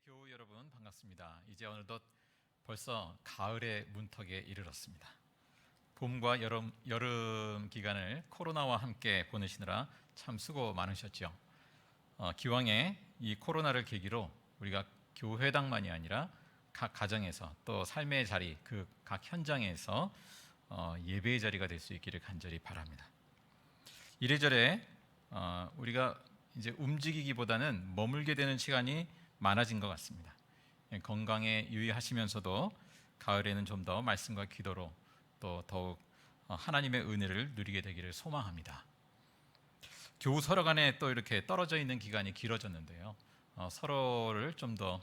교우 여러분 반갑습니다. 이제 어느덧 벌써 가을의 문턱에 이르렀습니다. 봄과 여름 기간을 코로나와 함께 보내시느라 참 수고 많으셨죠. 기왕에 이 코로나를 계기로 우리가 교회당만이 아니라 각 가정에서 또 삶의 자리, 그 각 현장에서 예배의 자리가 될 수 있기를 간절히 바랍니다. 이래저래 우리가 이제 움직이기보다는 머물게 되는 시간이 많아진 것 같습니다. 건강에 유의하시면서도 가을에는 좀 더 말씀과 기도로 또 더욱 하나님의 은혜를 누리게 되기를 소망합니다. 교우 서로 간에 또 이렇게 떨어져 있는 기간이 길어졌는데요. 서로를 좀 더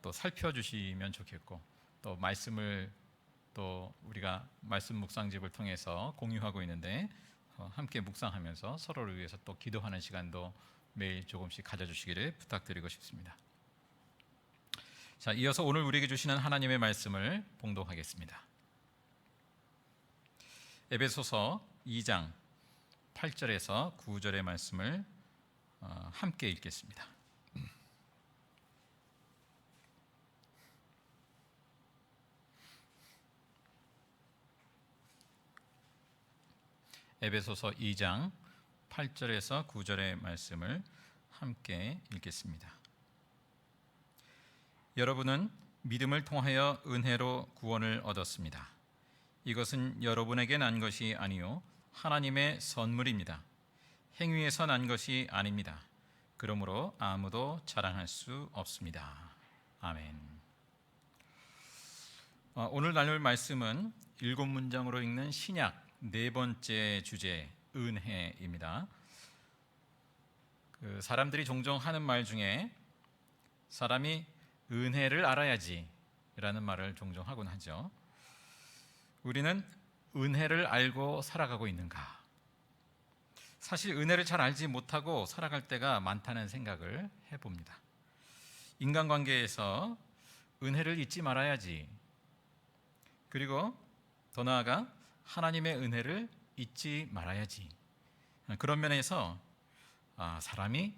또 살펴주시면 좋겠고, 또 말씀을 또 우리가 말씀 묵상집을 통해서 공유하고 있는데 함께 묵상하면서 서로를 위해서 또 기도하는 시간도 매일 조금씩 가져주시기를 부탁드리고 싶습니다. 자, 이어서 오늘 우리에게 주시는 하나님의 말씀을 봉독하겠습니다. 에베소서 2장 8절에서 9절의 말씀을 함께 읽겠습니다. 에베소서 2장 8절에서 9절의 말씀을 함께 읽겠습니다. 여러분은 믿음을 통하여 은혜로 구원을 얻었습니다. 이것은 여러분에게 난 것이 아니요 하나님의 선물입니다. 행위에서 난 것이 아닙니다. 그러므로 아무도 자랑할 수 없습니다. 아멘. 오늘 나눌 말씀은 7문장으로 읽는 신약 4번째 주제 은혜입니다. 사람들이 종종 하는 말 중에 사람이 은혜를 알아야지 라는 말을 종종 하곤 하죠. 우리는 은혜를 알고 살아가고 있는가? 사실 은혜를 잘 알지 못하고 살아갈 때가 많다는 생각을 해봅니다. 인간관계에서 은혜를 잊지 말아야지, 그리고 더 나아가 하나님의 은혜를 잊지 말아야지, 그런 면에서 사람이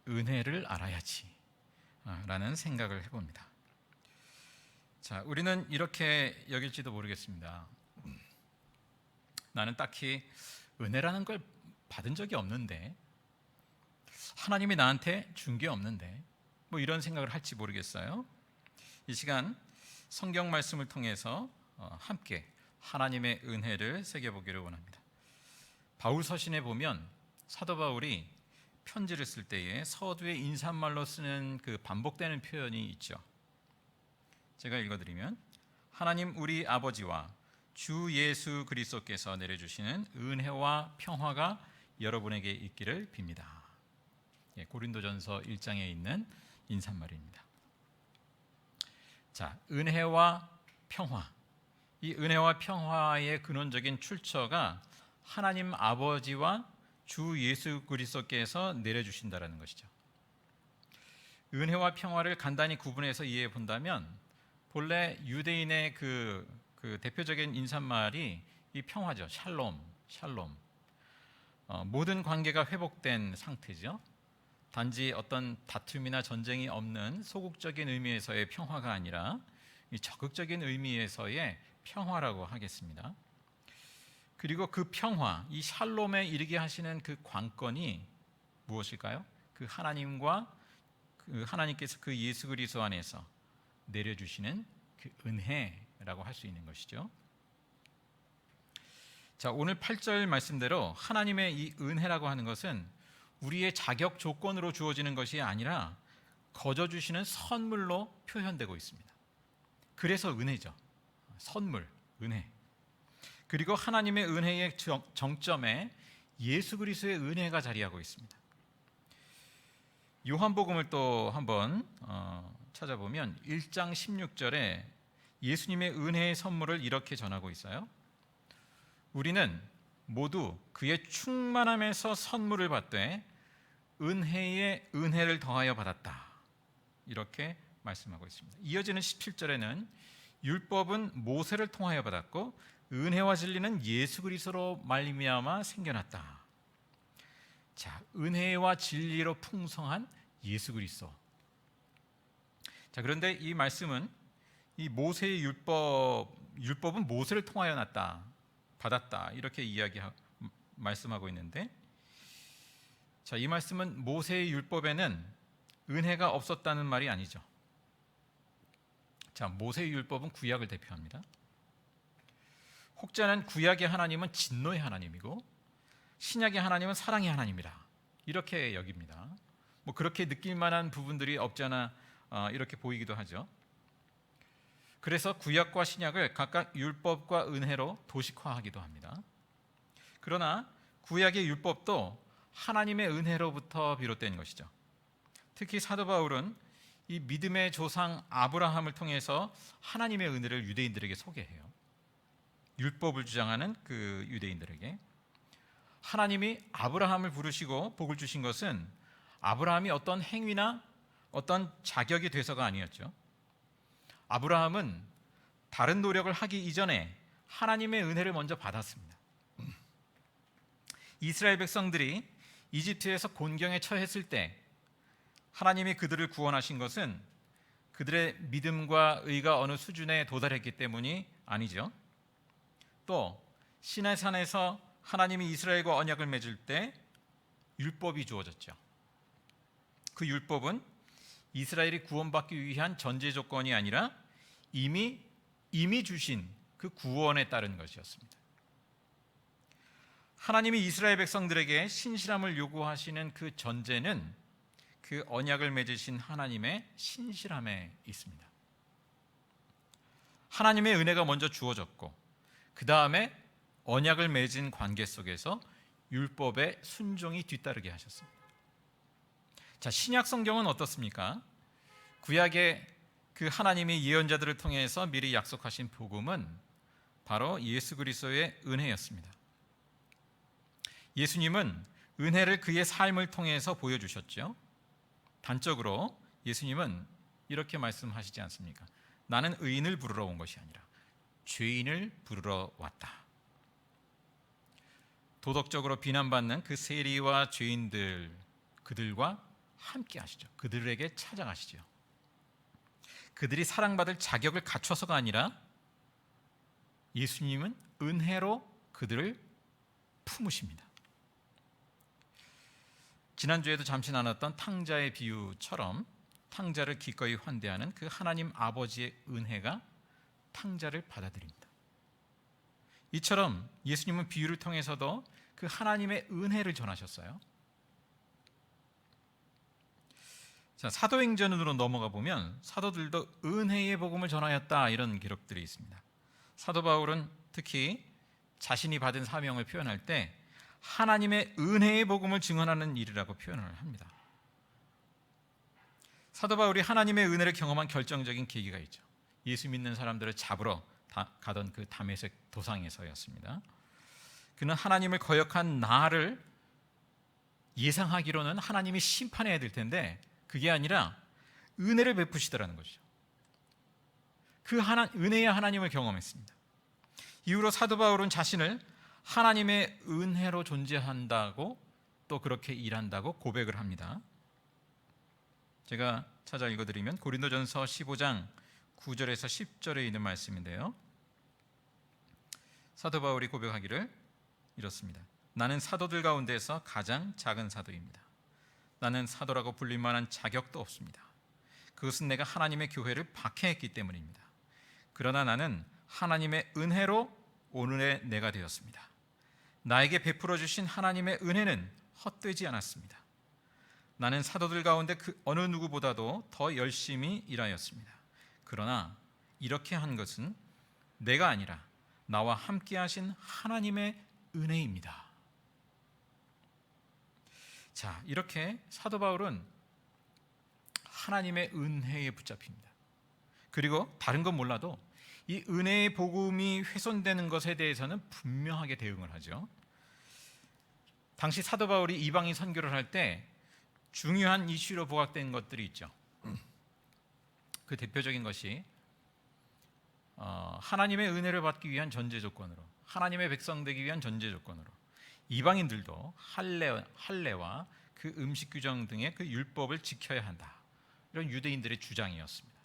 은혜를 알아야지 라는 생각을 해봅니다. 자, 우리는 이렇게 여길지도 모르겠습니다. 나는 딱히 은혜라는 걸 받은 적이 없는데, 하나님이 나한테 준 게 없는데, 뭐 이런 생각을 할지 모르겠어요. 이 시간 성경 말씀을 통해서 함께 하나님의 은혜를 새겨보기를 원합니다. 바울 서신에 보면 사도 바울이 편지를 쓸 때에 서두에 인사말로 쓰는 그 반복되는 표현이 있죠. 제가 읽어드리면, 하나님 우리 아버지와 주 예수 그리스도께서 내려주시는 은혜와 평화가 여러분에게 있기를 빕니다. 고린도전서 1장에 있는 인사말입니다. 자, 은혜와 평화, 이 은혜와 평화의 근원적인 출처가 하나님 아버지와 주 예수 그리스도께서 내려주신다라는 것이죠. 은혜와 평화를 간단히 구분해서 이해해 본다면, 본래 유대인의 그 대표적인 인사말이 이 평화죠. 샬롬. 모든 관계가 회복된 상태죠. 단지 어떤 다툼이나 전쟁이 없는 소극적인 의미에서의 평화가 아니라 이 적극적인 의미에서의 평화라고 하겠습니다. 그리고 그 평화, 이 샬롬에 이르게 하시는 그 관건이 무엇일까요? 그 하나님과 하나님께서 그 예수 그리스도 안에서 내려주시는 그 은혜라고 할 수 있는 것이죠. 자, 오늘 8절 말씀대로 하나님의 이 은혜라고 하는 것은 우리의 자격 조건으로 주어지는 것이 아니라 거저 주시는 선물로 표현되고 있습니다. 그래서 은혜죠. 선물, 은혜. 그리고 하나님의 은혜의 정점에 예수 그리스도의 은혜가 자리하고 있습니다. 요한복음을 또 한번 찾아보면 1장 16절에 예수님의 은혜의 선물을 이렇게 전하고 있어요. 우리는 모두 그의 충만함에서 선물을 받되 은혜에 은혜를 더하여 받았다, 이렇게 말씀하고 있습니다. 이어지는 17절에는 율법은 모세를 통하여 받았고 은혜와 진리는 예수 그리스도로 말미암아 생겨났다. 자, 은혜와 진리로 풍성한 예수 그리스도. 자, 그런데 이 말씀은 이 모세의 율법은 모세를 통하여 받았다 이렇게 말씀하고 있는데, 자, 이 말씀은 모세의 율법에는 은혜가 없었다는 말이 아니죠. 자, 모세의 율법은 구약을 대표합니다. 혹자는 구약의 하나님은 진노의 하나님이고 신약의 하나님은 사랑의 하나님이라 이렇게 여깁니다. 뭐 그렇게 느낄 만한 부분들이 없지 않아 이렇게 보이기도 하죠. 그래서 구약과 신약을 각각 율법과 은혜로 도식화하기도 합니다. 그러나 구약의 율법도 하나님의 은혜로부터 비롯된 것이죠. 특히 사도 바울은 이 믿음의 조상 아브라함을 통해서 하나님의 은혜를 유대인들에게 소개해요. 율법을 주장하는 그 유대인들에게 하나님이 아브라함을 부르시고 복을 주신 것은 아브라함이 어떤 행위나 어떤 자격이 돼서가 아니었죠. 아브라함은 다른 노력을 하기 이전에 하나님의 은혜를 먼저 받았습니다. 이스라엘 백성들이 이집트에서 곤경에 처했을 때 하나님이 그들을 구원하신 것은 그들의 믿음과 의가 어느 수준에 도달했기 때문이 아니죠. 또 시내산에서 하나님이 이스라엘과 언약을 맺을 때 율법이 주어졌죠. 그 율법은 이스라엘이 구원받기 위한 전제 조건이 아니라 이미 주신 그 구원에 따른 것이었습니다. 하나님이 이스라엘 백성들에게 신실함을 요구하시는 그 전제는 그 언약을 맺으신 하나님의 신실함에 있습니다. 하나님의 은혜가 먼저 주어졌고 그 다음에 언약을 맺은 관계 속에서 율법의 순종이 뒤따르게 하셨습니다. 자, 신약 성경은 어떻습니까? 구약의 그 하나님이 예언자들을 통해서 미리 약속하신 복음은 바로 예수 그리스도의 은혜였습니다. 예수님은 은혜를 그의 삶을 통해서 보여주셨죠. 단적으로 예수님은 이렇게 말씀하시지 않습니까? 나는 의인을 부르러 온 것이 아니라 죄인을 부르러 왔다. 도덕적으로 비난받는 그 세리와 죄인들, 그들과 함께 하시죠. 그들에게 찾아가시죠. 그들이 사랑받을 자격을 갖춰서가 아니라 예수님은 은혜로 그들을 품으십니다. 지난주에도 잠시 나눴던 탕자의 비유처럼 탕자를 기꺼이 환대하는 그 하나님 아버지의 은혜가 탕자를 받아들입니다. 이처럼 예수님은 비유를 통해서도 그 하나님의 은혜를 전하셨어요. 자, 사도행전으로 넘어가 보면 사도들도 은혜의 복음을 전하였다 이런 기록들이 있습니다. 사도 바울은 특히 자신이 받은 사명을 표현할 때 하나님의 은혜의 복음을 증언하는 일이라고 표현을 합니다. 사도 바울이 하나님의 은혜를 경험한 결정적인 계기가 있죠. 예수 믿는 사람들을 잡으러 가던 그 다메섹 도상에서였습니다. 그는 하나님을 거역한 나를 예상하기로는 하나님이 심판해야 될 텐데 그게 아니라 은혜를 베푸시더라는 것이죠. 그 은혜의 하나님을 경험했습니다. 이후로 사도 바울은 자신을 하나님의 은혜로 존재한다고 또 그렇게 일한다고 고백을 합니다. 제가 찾아 읽어드리면 고린도전서 15장 9절에서 10절에 있는 말씀인데요. 사도 바울이 고백하기를 이렇습니다. 나는 사도들 가운데서 가장 작은 사도입니다. 나는 사도라고 불릴 만한 자격도 없습니다. 그것은 내가 하나님의 교회를 박해했기 때문입니다. 그러나 나는 하나님의 은혜로 오늘의 내가 되었습니다. 나에게 베풀어 주신 하나님의 은혜는 헛되지 않았습니다. 나는 사도들 가운데 그 어느 누구보다도 더 열심히 일하였습니다. 그러나 이렇게 한 것은 내가 아니라 나와 함께 하신 하나님의 은혜입니다. 자, 이렇게 사도 바울은 하나님의 은혜에 붙잡힙니다. 그리고 다른 건 몰라도 이 은혜의 복음이 훼손되는 것에 대해서는 분명하게 대응을 하죠. 당시 사도 바울이 이방인 선교를 할 때 중요한 이슈로 부각된 것들이 있죠. 그 대표적인 것이 하나님의 은혜를 받기 위한 전제 조건으로, 하나님의 백성 되기 위한 전제 조건으로 이방인들도 할례와 그 음식 규정 등의 그 율법을 지켜야 한다. 이런 유대인들의 주장이었습니다.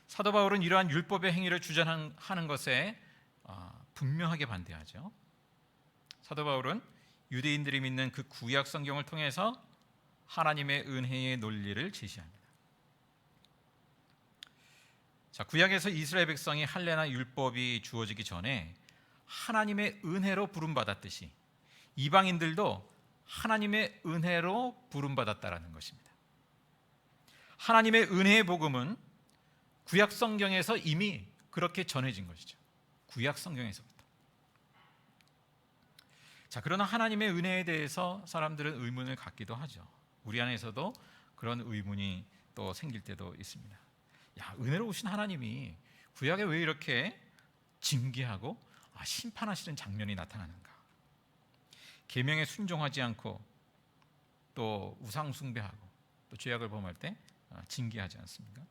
사도 바울은 이러한 율법의 행위를 주장하는 것에 분명하게 반대하죠. 사도 바울은 유대인들이 믿는 그 구약 성경을 통해서 하나님의 은혜의 논리를 제시합니다. 자, 구약에서 이스라엘 백성이 할례나 율법이 주어지기 전에 하나님의 은혜로 부름받았듯이 이방인들도 하나님의 은혜로 부름받았다라는 것입니다. 하나님의 은혜의 복음은 구약 성경에서 이미 그렇게 전해진 것이죠. 구약 성경에서부터. 자, 그러나 하나님의 은혜에 대해서 사람들은 의문을 갖기도 하죠. 우리 안에서도 그런 의문이 또 생길 때도 있습니다. 야, 은혜로우신 하나님이 구약에 왜 이렇게 징계하고 심판하시는 장면이 나타나는가? 계명에 순종하지 않고 또 우상 숭배하고 또 죄악을 범할 때 징계하지 않습니까?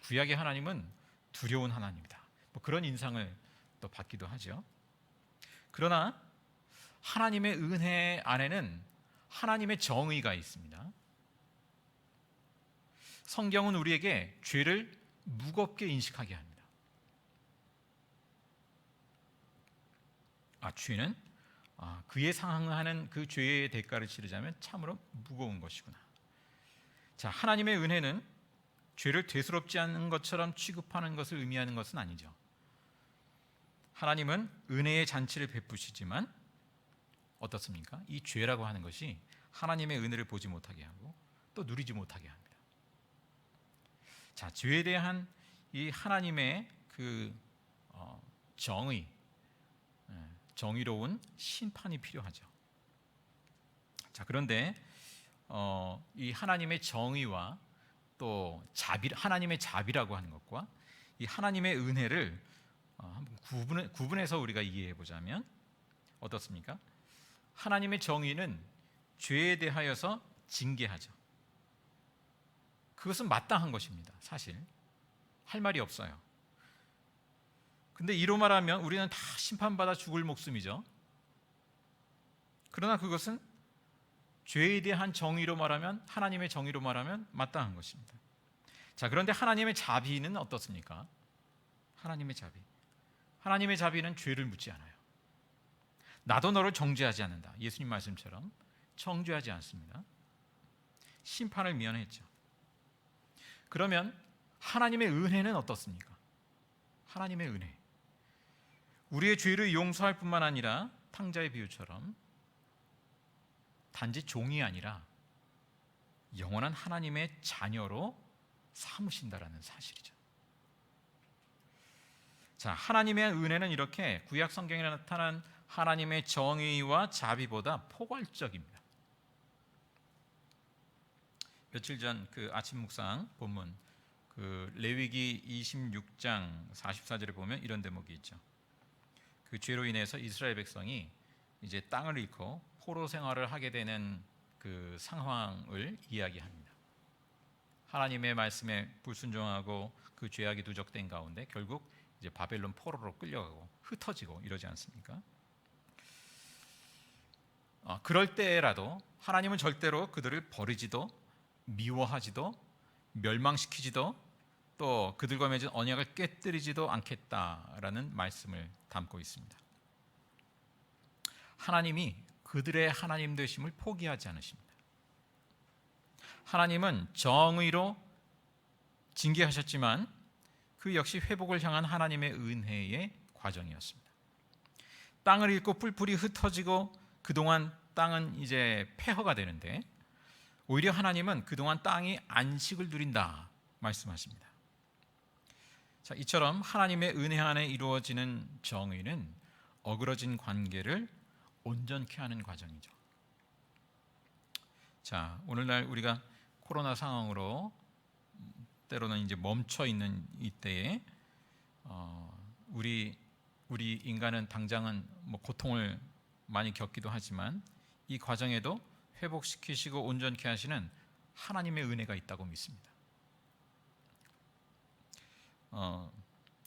구약의 하나님은 두려운 하나님이다. 뭐 그런 인상을 또 받기도 하죠. 그러나 하나님의 은혜 안에는 하나님의 정의가 있습니다. 성경은 우리에게 죄를 무겁게 인식하게 합니다. 죄는 그에 상응하는 그 죄의 대가를 치르자면 참으로 무거운 것이구나. 자, 하나님의 은혜는 죄를 대수롭지 않은 것처럼 취급하는 것을 의미하는 것은 아니죠. 하나님은 은혜의 잔치를 베푸시지만 어떻습니까? 이 죄라고 하는 것이 하나님의 은혜를 보지 못하게 하고 또 누리지 못하게 합니다. 자, 죄에 대한 이 하나님의 그 정의로운 심판이 필요하죠. 자, 그런데 이 하나님의 정의와 또 하나님의 자비라고 하는 것과 이 하나님의 은혜를 한번 구분해서 우리가 이해해 보자면 어떻습니까? 하나님의 정의는 죄에 대하여서 징계하죠. 그것은 마땅한 것입니다. 사실 할 말이 없어요. 근데 이로 말하면 우리는 다 심판받아 죽을 목숨이죠. 그러나 그것은 죄에 대한 정의로 말하면, 하나님의 정의로 말하면 마땅한 것입니다. 자, 그런데 하나님의 자비는 어떻습니까? 하나님의 자비는 죄를 묻지 않아요. 나도 너를 정죄하지 않는다. 예수님 말씀처럼 정죄하지 않습니다. 심판을 미연했죠. 그러면 하나님의 은혜는 어떻습니까? 하나님의 은혜, 우리의 죄를 용서할 뿐만 아니라 탕자의 비유처럼 단지 종이 아니라 영원한 하나님의 자녀로 삼으신다라는 사실이죠. 자, 하나님의 은혜는 이렇게 구약 성경에 나타난 하나님의 정의와 자비보다 포괄적입니다. 며칠 전 그 아침 묵상 본문 그 레위기 26장 44절에 보면 이런 대목이 있죠. 그 죄로 인해서 이스라엘 백성이 이제 땅을 잃고 포로 생활을 하게 되는 그 상황을 이야기합니다. 하나님의 말씀에 불순종하고 그 죄악이 누적된 가운데 결국 이제 바벨론 포로로 끌려가고 흩어지고 이러지 않습니까? 그럴 때라도 하나님은 절대로 그들을 버리지도 미워하지도 멸망시키지도 또 그들과 맺은 언약을 깨뜨리지도 않겠다라는 말씀을 담고 있습니다. 하나님이 그들의 하나님 되심을 포기하지 않으십니다. 하나님은 정의로 징계하셨지만 그 역시 회복을 향한 하나님의 은혜의 과정이었습니다. 땅을 잃고 뿔뿔이 흩어지고 그동안 땅은 이제 폐허가 되는데 오히려 하나님은 그동안 땅이 안식을 누린다 말씀하십니다. 자, 이처럼 하나님의 은혜 안에 이루어지는 정의는 어그러진 관계를 온전케 하는 과정이죠. 자, 오늘날 우리가 코로나 상황으로 때로는 이제 멈춰 있는 이때에 우리 인간은 당장은 뭐 고통을 많이 겪기도 하지만 이 과정에도 회복시키시고 온전케 하시는 하나님의 은혜가 있다고 믿습니다.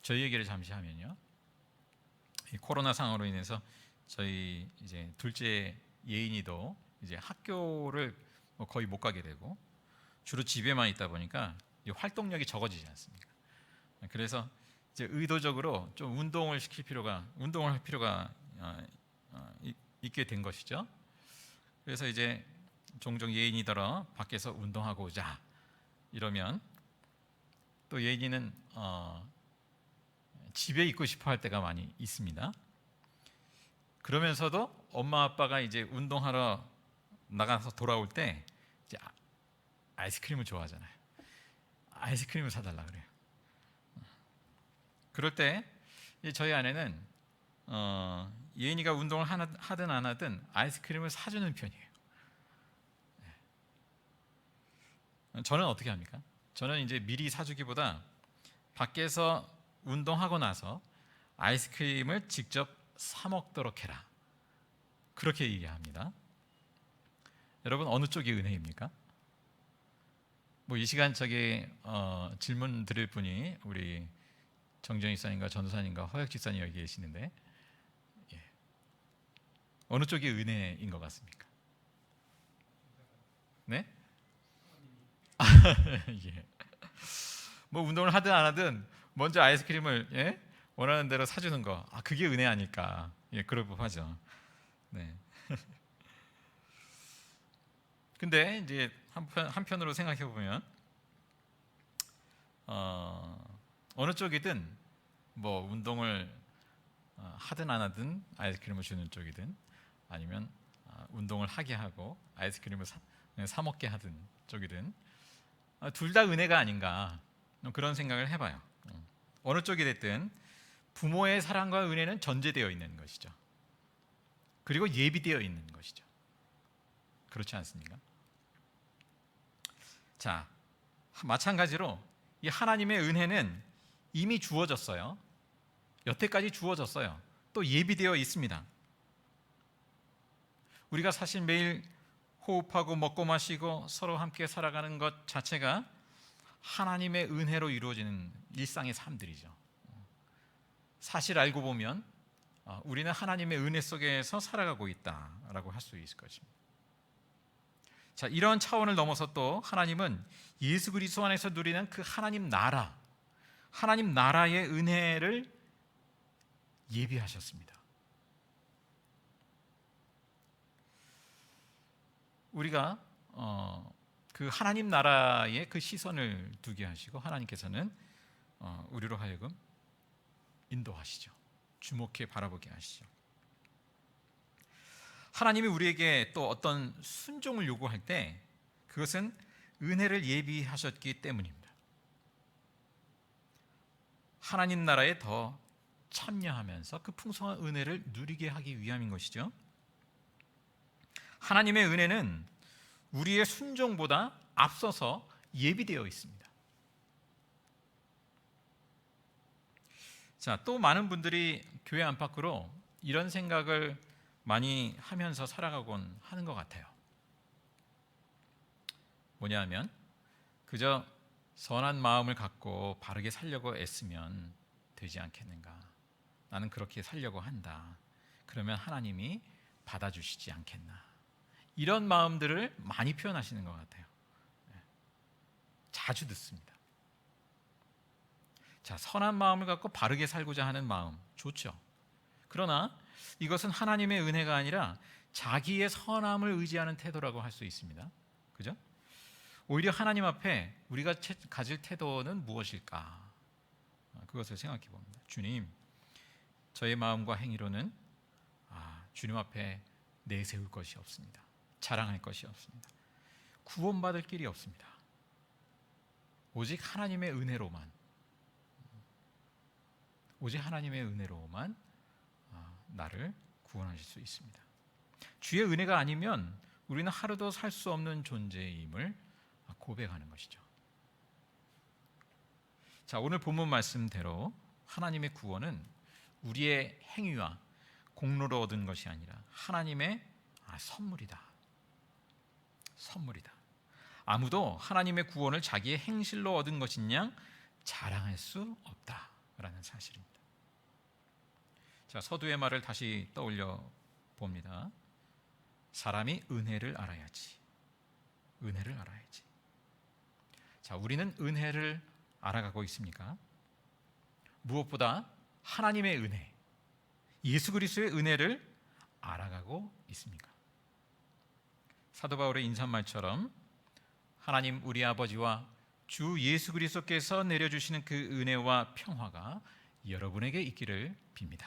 저희 얘기를 잠시 하면요, 이 코로나 상황으로 인해서 저희 이제 둘째 예인이도 이제 학교를 거의 못 가게 되고 주로 집에만 있다 보니까 활동력이 적어지지 않습니까? 그래서 이제 의도적으로 좀 운동을 할 필요가 있게 된 것이죠. 그래서 이제 종종 예인이더러 밖에서 운동하고 오자 이러면 또 예인이는 집에 있고 싶어 할 때가 많이 있습니다. 그러면서도 엄마 아빠가 이제 운동하러 나가서 돌아올 때 이제 아이스크림을 좋아하잖아요. 아이스크림을 사달라 그래요. 그럴 때 저희 아내는 예인이가 운동을 하든 안 하든 아이스크림을 사주는 편이에요. 저는 어떻게 합니까? 저는 이제 미리 사주기보다 밖에서 운동하고 나서 아이스크림을 직접 사 먹도록 해라. 그렇게 얘기합니다. 여러분 어느 쪽이 은혜입니까? 뭐 이 시간 질문 드릴 분이 우리 정정희 집사님과 전도사님과 허혁 집사님 여기 계시는데 어느 쪽이 은혜인 것 같습니까? 네? 예. 뭐 운동을 하든 안 하든 먼저 아이스크림을 원하는 대로 사주는 거, 그게 은혜 아닐까? 그럴 법하죠. 네. 근데 이제 한편으로 생각해 보면 어느 쪽이든 뭐 운동을 하든 안 하든 아이스크림을 주는 쪽이든 아니면 운동을 하게 하고 아이스크림을 사 먹게 하든 쪽이든 둘 다 은혜가 아닌가 그런 생각을 해봐요. 어느 쪽이 됐든 부모의 사랑과 은혜는 전제되어 있는 것이죠. 그리고 예비되어 있는 것이죠. 그렇지 않습니까? 자, 마찬가지로 이 하나님의 은혜는 이미 주어졌어요. 여태까지 주어졌어요. 또 예비되어 있습니다. 우리가 사실 매일 호흡하고 먹고 마시고 서로 함께 살아가는 것 자체가 하나님의 은혜로 이루어지는 일상의 삶들이죠. 사실 알고 보면 우리는 하나님의 은혜 속에서 살아가고 있다라고 할 수 있을 것입니다. 자, 이런 차원을 넘어서 또 하나님은 예수 그리스도 안에서 누리는 그 하나님 나라의 은혜를 예비하셨습니다. 우리가 그 하나님 나라에 그 시선을 두게 하시고 하나님께서는 우리로 하여금 인도하시죠. 주목해 바라보게 하시죠. 하나님이 우리에게 또 어떤 순종을 요구할 때 그것은 은혜를 예비하셨기 때문입니다. 하나님 나라에 더 참여하면서 그 풍성한 은혜를 누리게 하기 위함인 것이죠. 하나님의 은혜는 우리의 순종보다 앞서서 예비되어 있습니다. 자, 또 많은 분들이 교회 안팎으로 이런 생각을 많이 하면서 살아가곤 하는 것 같아요. 뭐냐 하면 그저 선한 마음을 갖고 바르게 살려고 애쓰면 되지 않겠는가? 나는 그렇게 살려고 한다. 그러면 하나님이 받아주시지 않겠나? 이런 마음들을 많이 표현하시는 것 같아요. 자주 듣습니다. 자, 선한 마음을 갖고 바르게 살고자 하는 마음 좋죠. 그러나 이것은 하나님의 은혜가 아니라 자기의 선함을 의지하는 태도라고 할 수 있습니다. 그죠? 오히려 하나님 앞에 우리가 가질 태도는 무엇일까? 그것을 생각해 봅니다. 주님, 저의 마음과 행위로는 주님 앞에 내세울 것이 없습니다. 자랑할 것이 없습니다. 구원받을 길이 없습니다. 오직 하나님의 은혜로만 나를 구원하실 수 있습니다. 주의 은혜가 아니면 우리는 하루도 살 수 없는 존재임을 고백하는 것이죠. 자, 오늘 본문 말씀대로 하나님의 구원은 우리의 행위와 공로로 얻은 것이 아니라 하나님의 선물이다. 아무도 하나님의 구원을 자기의 행실로 얻은 것인 양 자랑할 수 없다라는 사실입니다. 자, 서두의 말을 다시 떠올려 봅니다. 사람이 은혜를 알아야지. 자, 우리는 은혜를 알아가고 있습니까? 무엇보다 하나님의 은혜, 예수 그리스도의 은혜를 알아가고 있습니까? 사도 바울의 인사말처럼 하나님 우리 아버지와 주 예수 그리스도께서 내려주시는 그 은혜와 평화가 여러분에게 있기를 빕니다.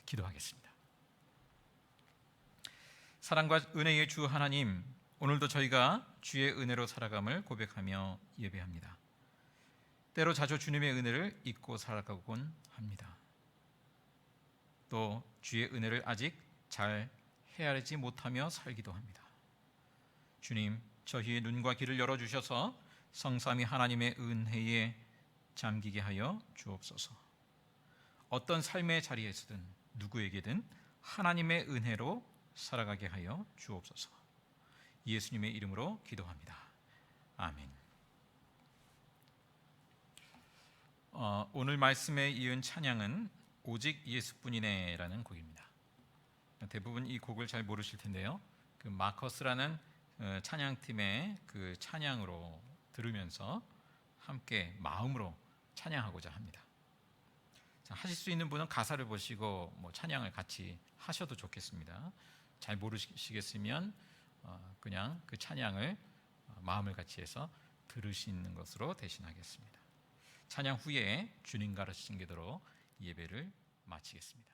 기도하겠습니다. 사랑과 은혜의 주 하나님, 오늘도 저희가 주의 은혜로 살아감을 고백하며 예배합니다. 때로 자주 주님의 은혜를 잊고 살아가곤 합니다. 또 주의 은혜를 아직 잘 헤아리지 못하며 살기도 합니다. 주님, 저희의 눈과 귀를 열어주셔서 성삼위 하나님의 은혜에 잠기게 하여 주옵소서. 어떤 삶의 자리에서든 누구에게든 하나님의 은혜로 살아가게 하여 주옵소서. 예수님의 이름으로 기도합니다. 아멘. 오늘 말씀에 이은 찬양은 오직 예수뿐이네 라는 곡입니다. 대부분 이 곡을 잘 모르실 텐데요, 그 마커스라는 찬양팀의 그 찬양으로 들으면서 함께 마음으로 찬양하고자 합니다. 자, 하실 수 있는 분은 가사를 보시고 찬양을 같이 하셔도 좋겠습니다. 잘 모르시겠으면 그냥 그 찬양을 마음을 같이 해서 들으시는 것으로 대신하겠습니다. 찬양 후에 주님 가르치신 기도로 예배를 마치겠습니다.